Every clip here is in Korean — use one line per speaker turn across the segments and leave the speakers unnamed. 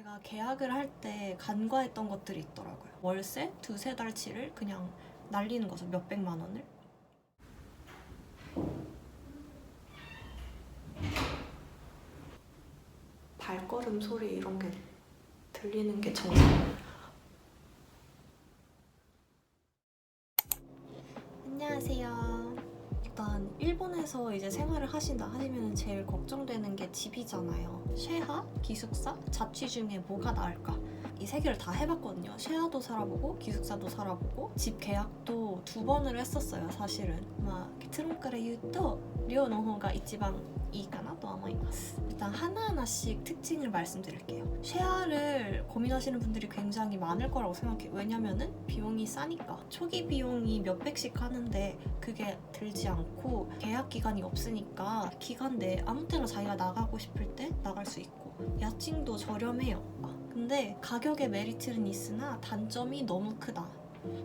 제가 계약을 할 때 간과했던 것들이 있더라고요. 월세 두세 달치를 그냥 날리는 거죠. 몇백만 원을. 발걸음 소리 이런 게 들리는 게 정상. 안녕하세요. 일단 일본에서 이제 생활을 하시면 제일 걱정되는 게 집이잖아요. 쉐하, 기숙사, 자취 중에 뭐가 나을까? 이 세 개를 다 해봤거든요. 쉐하도 살아보고 기숙사도 살아보고 집 계약도 2번을 했었어요. 사실은. 結論から言うと寮の方が一番いいかなとは思います. 일단 하나하나씩 특징을 말씀드릴게요. 쉐어를 고민하시는 분들이 굉장히 많을 거라고 생각해요. 왜냐면은 비용이 싸니까. 초기 비용이 몇백씩 하는데 그게 들지 않고 계약 기간이 없으니까 기간 내에 아무 때나 자기가 나가고 싶을 때 나갈 수 있고 야칭도 저렴해요. 근데 가격의 메리트는 있으나 단점이 너무 크다.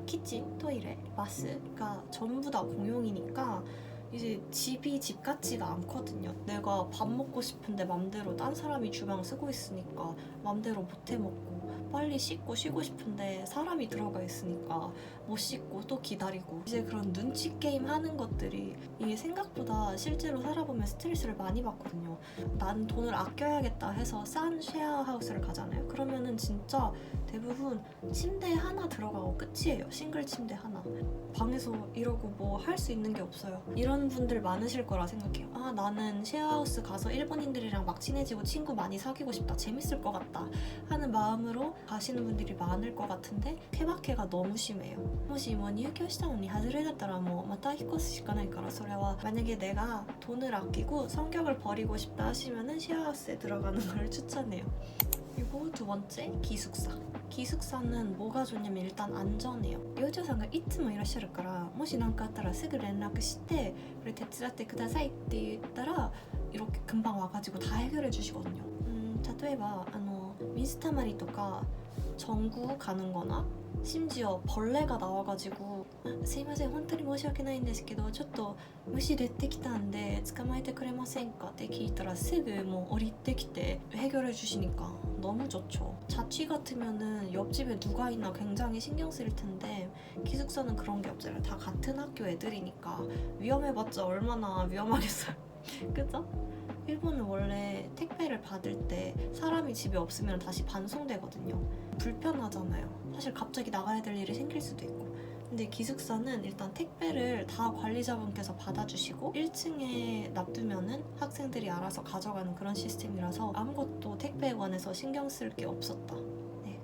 키친, 토이레, 바스가 전부 다 공용이니까 이제 집이 집 같지가 않거든요. 내가 밥 먹고 싶은데 맘대로 딴 사람이 주방 쓰고 있으니까 맘대로 못 해먹고, 빨리 씻고 쉬고 싶은데 사람이 들어가 있으니까 못 씻고 또 기다리고, 이제 그런 눈치 게임 하는 것들이 이게 생각보다 실제로 살아보면 스트레스를 많이 받거든요. 난 돈을 아껴야겠다 해서 싼 쉐어하우스를 가잖아요. 그러면은 진짜 대부분 침대 하나 들어가고 끝이에요. 싱글 침대 하나. 방에서 이러고 뭐 할 수 있는 게 없어요. 이런 분들 많으실 거라 생각해요. 나는 쉐어하우스 가서 일본인들이랑 막 친해지고 친구 많이 사귀고 싶다, 재밌을 것 같다 하는 마음으로 가시는 분들이 많을 것 같은데 케바케가 너무 심해요. もしもう入居したのに外れだったらもうまた引っ越すしかないから、それは 만약에 내가 돈을 아끼고 성격을 버리고 싶다 하시면은 쉐어하우스에 들어가는 걸 추천해요. 그리고 두 번째, 기숙사. 기숙사는 뭐가 좋냐면 일단 안전해요. 요조상가 いつもいらっしゃるから、もし何かあったらすぐ連絡してこれ手伝ってくださいって言ったら이렇게 금방 와가지고 다 해결해 주시거든요. 例えば水たまりとか전구 가는 거나 심지어 벌레가 나와가지고 すいません本当に申し訳ないんですけどちょっと虫出てきたんで捕まえてくれませんかって聞いたらすぐもう降りてきて해결해 주시니까 너무 좋죠. 자취 같으면은 옆집에 누가 있나 굉장히 신경 쓸 텐데 기숙사는 그런 게 없잖아요. 다 같은 학교 애들이니까 위험해봤자 얼마나 위험하겠어요. 그죠? 일본은 원래 택배를 받을 때 사람이 집에 없으면 다시 반송되거든요. 불편하잖아요. 사실 갑자기 나가야 될 일이 생길 수도 있고. 근데 기숙사는 일단 택배를 다 관리자분께서 받아주시고 1층에 놔두면은 학생들이 알아서 가져가는 그런 시스템이라서 아무것도 택배에 관해서 신경 쓸 게 없었다.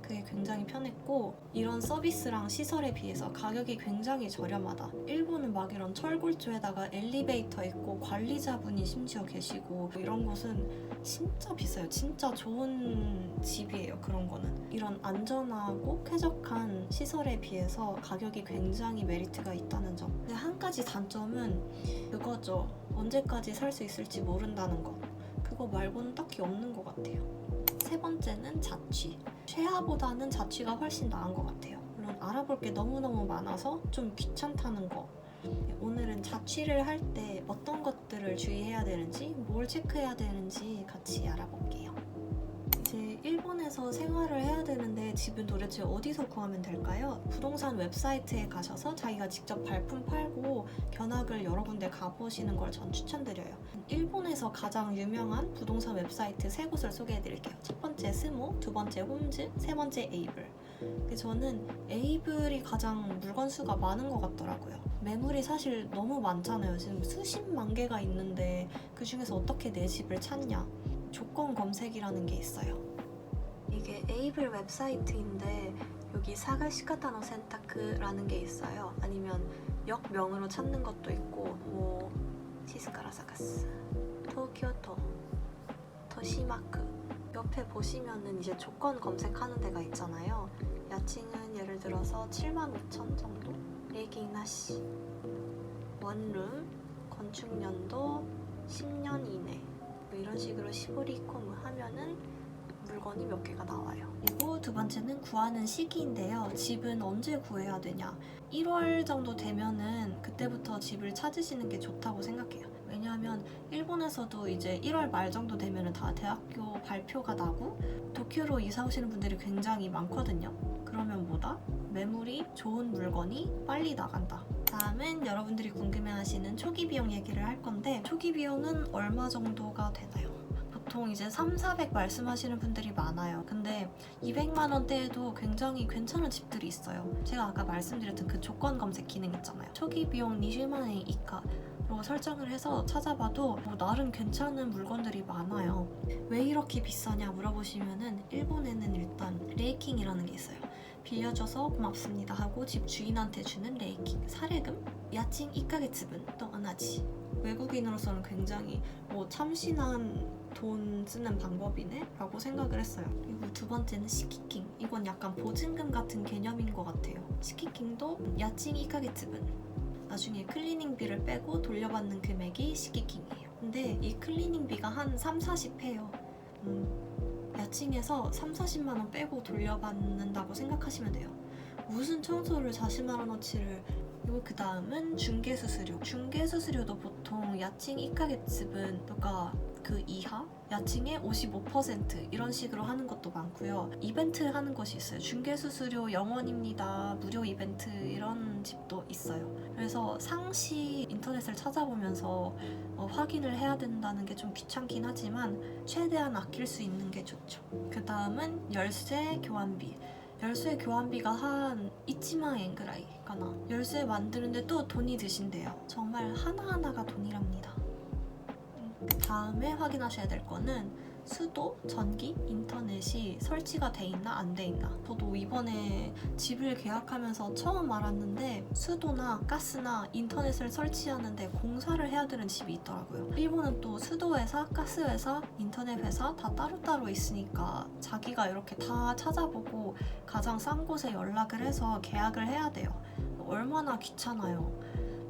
그게 굉장히 편했고, 이런 서비스랑 시설에 비해서 가격이 굉장히 저렴하다. 일본은 막 이런 철골조에다가 엘리베이터 있고 관리자분이 심지어 계시고 이런 곳은 진짜 비싸요. 진짜 좋은 집이에요. 그런 거는. 이런 안전하고 쾌적한 시설에 비해서 가격이 굉장히 메리트가 있다는 점. 근데 한 가지 단점은 그거죠. 언제까지 살 수 있을지 모른다는 거. 그거 말고는 딱히 없는 것 같아요. 세 번째는 자취. 쉐아보다는 자취가 훨씬 나은 것 같아요. 물론 알아볼 게 너무너무 많아서 좀 귀찮다는 거. 오늘은 자취를 할 때 어떤 것들을 주의해야 되는지, 뭘 체크해야 되는지 같이 알아볼게요. 이제 일본에서 생활을 해야 되는데 집은 도대체 어디서 구하면 될까요? 부동산 웹사이트에 가셔서 자기가 직접 발품 팔고 견학을 여러 군데 가보시는 걸 전 추천드려요. 일본에서 가장 유명한 부동산 웹사이트 3곳을 소개해드릴게요. 첫 번째 스모, 두 번째 홈즈, 세 번째 에이블. 저는 에이블이 가장 물건 수가 많은 것 같더라고요. 매물이 사실 너무 많잖아요. 지금 수십만 개가 있는데 그 중에서 어떻게 내 집을 찾냐? 조건 검색이라는 게 있어요. 이게 에이블 웹사이트인데 여기 사가시카타노 센타크라는 게 있어요. 아니면 역명으로 찾는 것도 있고, 뭐 시스카라 사가스, 도쿄도, 도시마크. 옆에 보시면은 이제 조건 검색하는 데가 있잖아요. 야칭은 예를 들어서 75,000 정도? 레깅나시, 원룸, 건축연도 10년 이내, 이런 식으로 시보리코무 하면은 물건이 몇 개가 나와요. 그리고 두 번째는 구하는 시기인데요. 집은 언제 구해야 되냐? 1월 정도 되면은 그때부터 집을 찾으시는 게 좋다고 생각해요. 왜냐하면 일본에서도 이제 1월 말 정도 되면 다 대학교 발표가 나고 도쿄로 이사 오시는 분들이 굉장히 많거든요. 그러면 뭐다? 매물이 좋은 물건이 빨리 나간다. 다음은 여러분들이 궁금해하시는 초기 비용 얘기를 할 건데, 초기 비용은 얼마 정도가 되나요? 보통 이제 3,400 말씀하시는 분들이 많아요. 근데 200만 원대에도 굉장히 괜찮은 집들이 있어요. 제가 아까 말씀드렸던 그 조건 검색 기능 있잖아요. 초기 비용 20만 원 이하로 설정을 해서 찾아봐도 나름 괜찮은 물건들이 많아요. 왜 이렇게 비싸냐 물어보시면은, 일본에는 일단 레이킹이라는 게 있어요. 빌려줘서 고맙습니다 하고 집 주인한테 주는 레이킹, 사례금, 야칭 1ヶ月분 또 은하지. 외국인으로서는 굉장히 참신한 돈 쓰는 방법이네 라고 생각을 했어요. 그리고 두 번째는 시키킹. 이건 약간 보증금 같은 개념인 것 같아요. 시키킹도 야칭 1ヶ月분, 나중에 클리닝비를 빼고 돌려받는 금액이 시키킹이에요. 근데 이 클리닝비가 한 3,40 해요. 야칭에서 3,40만 원 빼고 돌려받는다고 생각하시면 돼요. 무슨 청소를 40만 원어치를. 그리고 그 다음은 중개수수료. 중개수수료도 보통 야칭 1ヶ月분, 그러니까 그 이하, 야칭의 55% 이런 식으로 하는 것도 많고요. 이벤트 하는 것이 있어요. 중개수수료 0원입니다. 무료 이벤트 이런 집도 있어요. 그래서 상시 인터넷을 찾아보면서 확인을 해야 된다는 게 좀 귀찮긴 하지만 최대한 아낄 수 있는 게 좋죠. 그 다음은 열쇠 교환비. 열쇠 교환비가 한 1만 엔ぐらい가나. 열쇠 만드는데 또 돈이 드신대요. 정말 하나하나가 돈이랍니다. 다음에 확인하셔야 될 거는 수도, 전기, 인터넷이 설치가 돼 있나 안 돼 있나. 저도 이번에 집을 계약하면서 처음 알았는데 수도나 가스나 인터넷을 설치하는데 공사를 해야 되는 집이 있더라고요. 일본은 또 수도회사, 가스회사, 인터넷회사 다 따로따로 있으니까 자기가 이렇게 다 찾아보고 가장 싼 곳에 연락을 해서 계약을 해야 돼요. 얼마나 귀찮아요.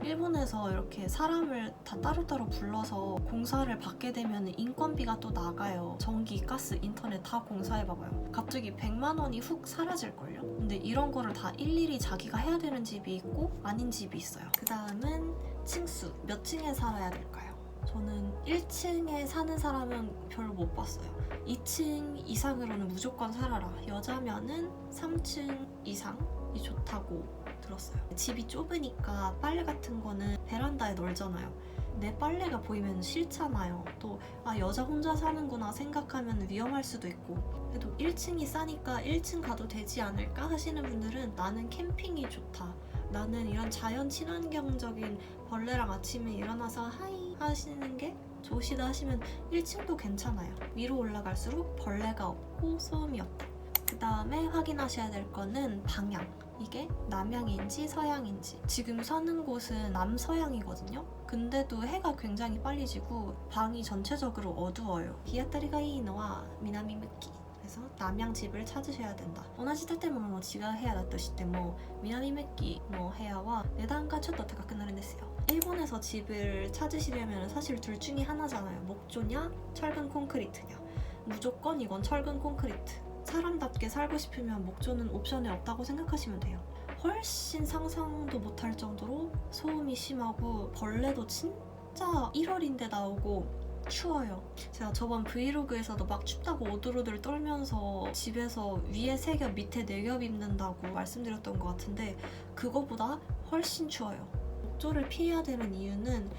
일본에서 이렇게 사람을 다 따로따로 불러서 공사를 받게 되면 인건비가 또 나가요. 전기, 가스, 인터넷 다 공사해봐봐요. 갑자기 100만 원이 훅 사라질걸요? 근데 이런 거를 다 일일이 자기가 해야 되는 집이 있고 아닌 집이 있어요. 그 다음은 층수. 몇 층에 살아야 될까요? 저는 1층에 사는 사람은 별로 못 봤어요. 2층 이상으로는 무조건 살아라. 여자면은 3층 이상이 좋다고 들었어요. 집이 좁으니까 빨래 같은 거는 베란다에 널잖아요. 내 빨래가 보이면 싫잖아요. 또 여자 혼자 사는구나 생각하면 위험할 수도 있고. 그래도 1층이 싸니까 1층 가도 되지 않을까 하시는 분들은 나는 캠핑이 좋다, 나는 이런 자연 친환경적인 벌레랑 아침에 일어나서 하이 하시는 게 좋으시다 하시면 1층도 괜찮아요. 위로 올라갈수록 벌레가 없고 소음이 없다. 그 다음에 확인하셔야 될 거는 방향. 이게 남향인지 서향인지. 지금 사는 곳은 남서향이거든요. 근데도 해가 굉장히 빨리 지고 방이 전체적으로 어두워요. 히아타리가 이이노와 미나미向き. 그래서 남향 집을 찾으셔야 된다. 同じ建物の違う部屋だとしても南向きの部屋は値段がちょっと高くなるんですよ. 일본에서 집을 찾으시려면 사실 둘 중에 하나잖아요. 목조냐 철근 콘크리트냐. 무조건 이건 철근 콘크리트. 사람답게 살고 싶으면 목조는 옵션에 없다고 생각하시면 돼요. 훨씬 상상도 못할 정도로 소음이 심하고 벌레도 진짜 1월인데 나오고 추워요. 제가 저번 브이로그에서도 막 춥다고 오들오들 떨면서 집에서 위에 3겹 밑에 4겹 입는다고 말씀드렸던 것 같은데 그거보다 훨씬 추워요. 목조를 피해야 되는 이유는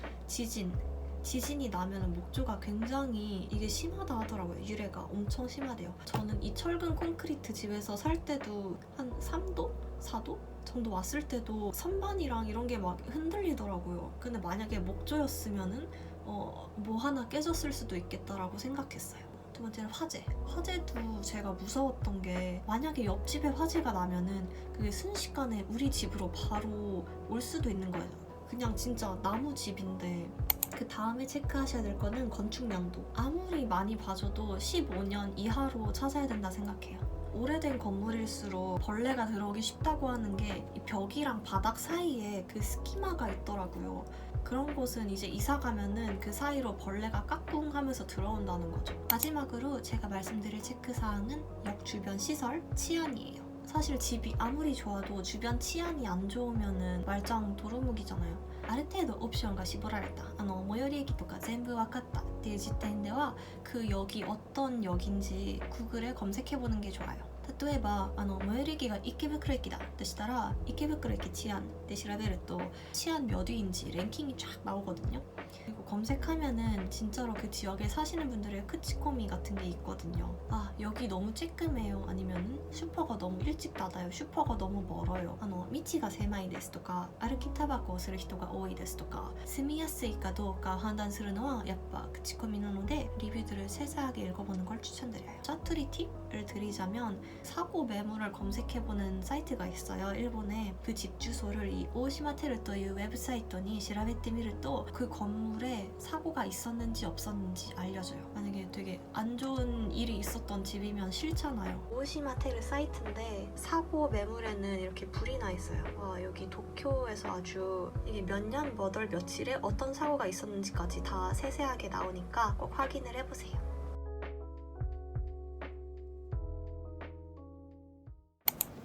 지진이 나면 목조가 굉장히 이게 심하다 하더라고요. 유래가 엄청 심하대요. 저는 이 철근 콘크리트 집에서 살 때도 한 3도? 4도? 정도 왔을 때도 선반이랑 이런 게 막 흔들리더라고요. 근데 만약에 목조였으면은 뭐 하나 깨졌을 수도 있겠다라고 생각했어요. 두 번째는 화재. 화재도 제가 무서웠던 게 만약에 옆집에 화재가 나면은 그게 순식간에 우리 집으로 바로 올 수도 있는 거예요. 그냥 진짜 나무 집인데. 그 다음에 체크하셔야 될 거는 건축 연도. 아무리 많이 봐줘도 15년 이하로 찾아야 된다 생각해요. 오래된 건물일수록 벌레가 들어오기 쉽다고 하는 게 이 벽이랑 바닥 사이에 그 스키마가 있더라고요. 그런 곳은 이제 이사 가면은 그 사이로 벌레가 까꿍 하면서 들어온다는 거죠. 마지막으로 제가 말씀드릴 체크사항은 역 주변 시설, 치안이에요. 사실 집이 아무리 좋아도 주변 치안이 안 좋으면은 말짱 도루묵이잖아요. ある程度オプションが絞られた最寄り駅とか全部分かったっていう時点では그 역이 어떤 역인지 구글에 검색해보는 게 좋아요. 例えば最寄り駅が池袋駅だとしたら池袋駅치안で調べると치안 몇 위인지 랭킹이 쫙 나오거든요. 그리고 검색하면은 진짜로 그 지역에 사시는 분들의 크치코미 같은 게 있거든요. 아 여기 너무 쬐끔해요. 아니면 슈퍼가 너무 일찍 닫아요. 슈퍼가 너무 멀어요. 道が狭いですとか歩きタバコをする人が多いですとか住みやすいかどうか判断するのはやっぱ口コミなので리뷰들을 세세하게 읽어보는 걸 추천드려요. 짜투리 팁을 드리자면 사고 매물을 검색해보는 사이트가 있어요. 일본에 그 집 주소를 이 오시마테르という 웹사이트に 調べてみると그 건물에 사고가 있었는지 없었는지 알려줘요. 만약에 되게 안 좋은 일이 있었던 집이면 싫잖아요. 오시마테르 사이트인데 사고 매물에는 이렇게 불이 나 있어요. 와, 여기 도쿄에서 아주 이게 몇 년, 몇 월, 며칠에 어떤 사고가 있었는지까지 다 세세하게 나오니까 꼭 확인을 해보세요.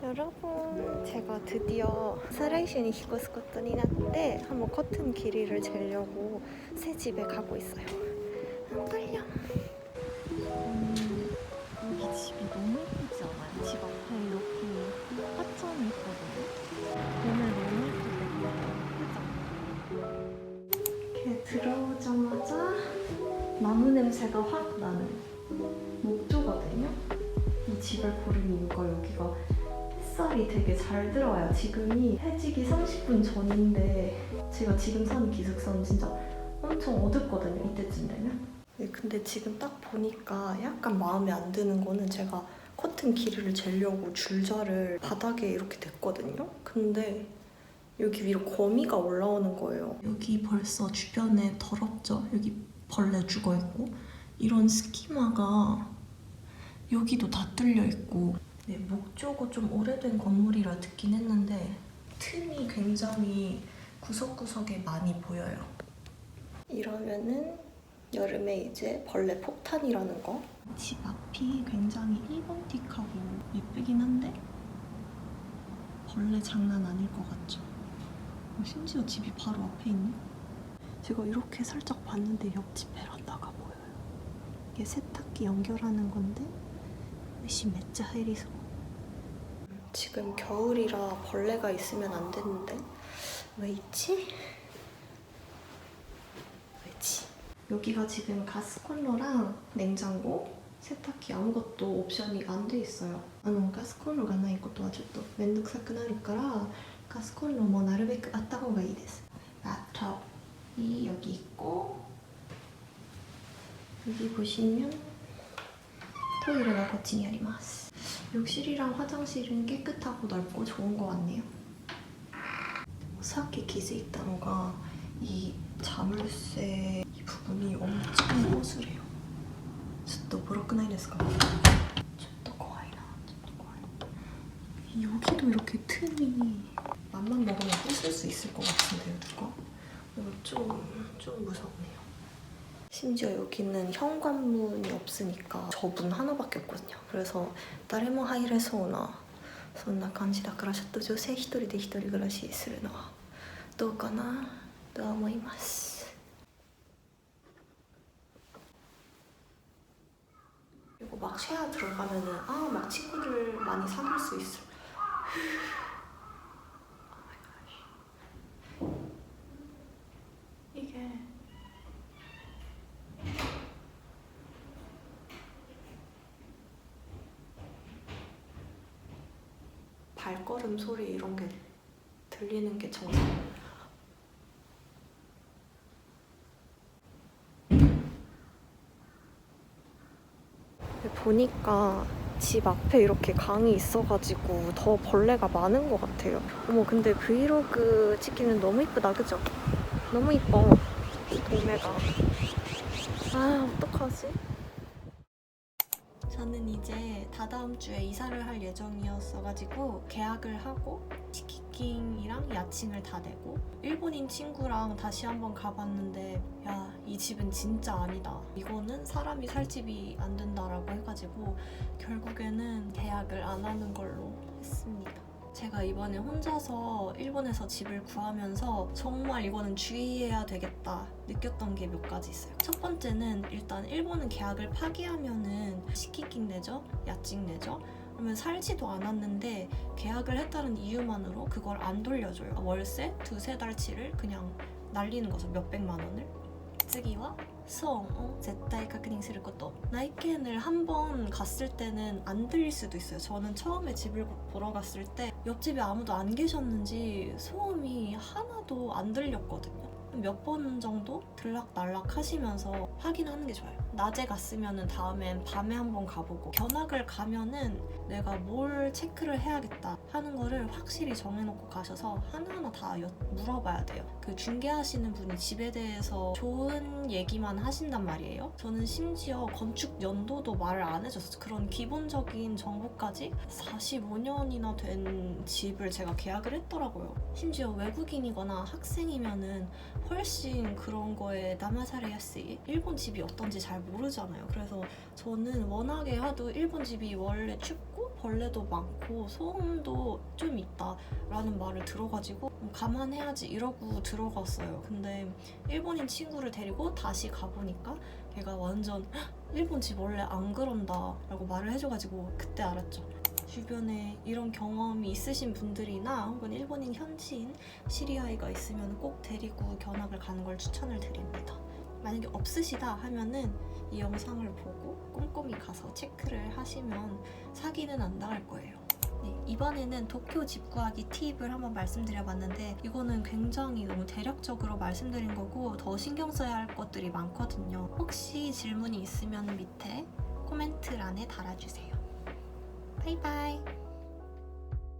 여러분, 제가 드디어 사라이슈니引っ越す ことになって한번 커튼 길이를 재려고 새 집에 가고 있어요. 안 떨려. 여기 집이 너무 예쁘지 않아요? 집 앞에 이렇게 화천이 있거든요. 오늘 너무 예쁘게 이렇게 들어오자마자 나무 냄새가 확 나는 목조거든요. 이 집을 고른 이유가 여기가 햇살이 되게 잘 들어와요. 지금이 해지기 30분 전인데 제가 지금 사는 기숙사는 진짜 엄청 어둡거든요. 이때쯤 되면. 네, 근데 지금 딱 보니까 약간 마음에 안 드는 거는 제가 커튼 길이를 재려고 줄자를 바닥에 이렇게 댔거든요. 근데 여기 위로 거미가 올라오는 거예요. 여기 벌써 주변에 더럽죠? 여기 벌레 죽어있고 이런 스키마가 여기도 다 뚫려있고 네, 목조고 좀 오래된 건물이라 듣긴 했는데 틈이 굉장히 구석구석에 많이 보여요. 이러면은 여름에 이제 벌레 폭탄이라는 거. 집 앞이 굉장히 일본틱하고 예쁘긴 한데 벌레 장난 아닐 것 같죠? 심지어 집이 바로 앞에 있네. 제가 이렇게 살짝 봤는데 옆집 베란다가 보여요. 이게 세탁기 연결하는 건데 의시 맺자 해리소. 지금 겨울이라 벌레가 있으면 안 되는데 왜 있지? 왜지? 여기가 지금 가스코너랑 냉장고, 세탁기 아무것도 옵션이 안 돼 있어요. 가스코너가 ないことはちょっとめんどくさくなるからガスコンロもなるべくあった方がいいです. 바텀이 여기 있고 여기 보시면 토이레가 こっちにあります. 욕실이랑 화장실은 깨끗하고 넓고 좋은 것 같네요. 사케 기즈있다노가 이 자물쇠 이 부분이 엄청 허술해요. ちょっとボロくないですか? ちょっと怖いな. 여기도 이렇게 틈이 맘만 먹으면 부술 수 있을 것 같은데요, 누가? 좀 무섭네요. 심지어 여기는 현관문이 없으니까 저 문 하나밖에 없거든요. 그래서 誰も入れそうなそんな感じだからちょっと女性一人で一人暮らしするのはどうかなとは思います. 그리고 막 쉐아 들어가면은 막 친구들 많이 사귈 수 있어. 이게 발걸음 소리 이런 게 들리는 게 정상. 보니까 집 앞에 이렇게 강이 있어가지고 더 벌레가 많은 것 같아요. 어머, 근데 브이로그 찍기는 너무 이쁘다, 그죠? 너무 이뻐, 동네가. 아, 어떡하지? 저는 이제 다다음 주에 이사를 할 예정이었어가지고 계약을 하고 티키킹이랑 야칭을 다 내고 일본인 친구랑 다시 한번 가봤는데 야, 이 집은 진짜 아니다. 이거는 사람이 살 집이 안 된다라고 해가지고 결국에는 계약을 안 하는 걸로 했습니다. 제가 이번에 혼자서 일본에서 집을 구하면서 정말 이거는 주의해야 되겠다 느꼈던 게 몇 가지 있어요. 첫 번째는 일단 일본은 계약을 파기하면은 시키킹 내죠, 야찍 내죠. 그러면 살지도 않았는데 계약을 했다는 이유만으로 그걸 안 돌려줘요. 월세 두세 달치를 그냥 날리는 거죠. 몇백만 원을. 次は 소음を絶対確認すること。 나이켄을 한 번 갔을 때는 안 들릴 수도 있어요. 저는 처음에 집을 보러 갔을 때 옆집에 아무도 안 계셨는지 소음이 하나도 안 들렸거든요. 몇 번 정도 들락날락 하시면서 확인하는 게 좋아요. 낮에 갔으면 다음엔 밤에 한번 가보고, 견학을 가면은 내가 뭘 체크를 해야겠다 하는 거를 확실히 정해놓고 가셔서 하나하나 다 물어봐야 돼요. 그 중개하시는 분이 집에 대해서 좋은 얘기만 하신단 말이에요. 저는 심지어 건축 연도도 말을 안 해줬어요. 그런 기본적인 정보까지 45년이나 된 집을 제가 계약을 했더라고요. 심지어 외국인이거나 학생이면은 훨씬 그런 거에 남아사레야스 일본 집이 어떤지 잘 모르잖아요. 그래서 저는 워낙에 하도 일본 집이 원래 춥고 벌레도 많고 소음도 좀 있다 라는 말을 들어가지고 감안해야지 이러고 들어갔어요. 근데 일본인 친구를 데리고 다시 가보니까 걔가 완전 일본 집 원래 안 그런다 라고 말을 해줘가지고 그때 알았죠. 주변에 이런 경험이 있으신 분들이나 혹은 일본인 현지인 시리아이가 있으면 꼭 데리고 견학을 가는 걸 추천을 드립니다. 만약에 없으시다 하면은 이 영상을 보고 꼼꼼히 가서 체크를 하시면 사기는 안 당할 거예요. 네, 이번에는 도쿄 집 구하기 팁을 한번 말씀드려봤는데 이거는 굉장히 너무 대략적으로 말씀드린 거고 더 신경 써야 할 것들이 많거든요. 혹시 질문이 있으면 밑에 코멘트란에 달아주세요. 바이바이.